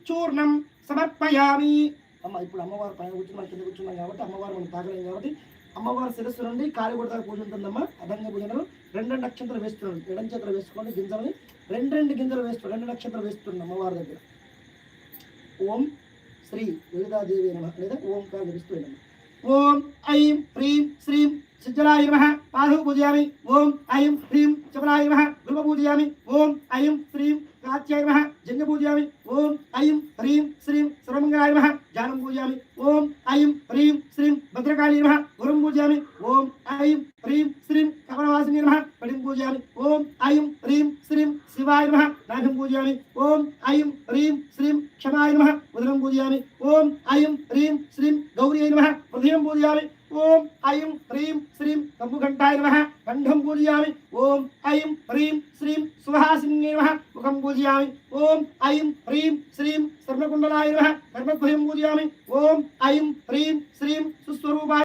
చూర్ణం సమర్పయామి. అమ్మ ఇప్పుడు అమ్మవారు పైన కూర్చుని మనం కింద కూర్చున్నాం కాబట్టి అమ్మవారు మనం తాగలేం కాబట్టి అమ్మవారి శిరస్సు నుండి కాలిగొడత పూజ ఉంటుందమ్మా. అదంగా పూజలు 2 నక్షత్రాలు వేస్తున్నాడు. ఎడం చేతులు వేసుకోండి గింజలని 2 గింజలు వేస్తున్నాడు. 2 నక్షత్రాలు వేస్తున్నాడు అమ్మవారి దగ్గర. ఓం శ్రీ లలితాదేవి నమ లేదా ఓంకారం జపిస్తున్నాం. ఓం ఐం హ్రీం శ్రీం సిద్ధరాయ నమః పాదౌ పూజయామి. ఓం ఐం హ్రీం చపలాయ నమః గురు పూజయామి. ఓం ఐం శ్రీం కాత్యాయ నమః జంగ పూజయామి. ఓం ఐం హ్రీం శ్రీం సర్వమంగళాయ నమః జానం పూజయామి. ఓం ఐం హ్రీం శ్రీం భద్రకాళీ నమః గురుం పూజయామి. ఓం ఐం హ్రీం శ్రీం కమలవాసిని నమః పడిం పూజయామి. ఓం ఐం హ్రీం శ్రీం శివాయ నమః నాభిం పూజయామి. ఓం ఐం హ్రీం శ్రీం క్షమాయ నమః ఉదరం పూజయామి. ఓం ఐం హ్రీం శ్రీం గౌరీ నమః హృదయం పూజయామి. ఓం ఐం హ్రీం శ్రీం కంబుఘంటాయ నమః కంఠం పూజయామి. ఓం ఐం హ్రీం శ్రీం సుహాసిన్యే నమః ముఖం పూజయామి. ఓం ఐం హ్రీం శ్రీం సర్వకుండలాయ నమః కర్మద్వయం పూజయామి. ఓం ఐం హ్రీం శ్రీం సుస్వరూపాయ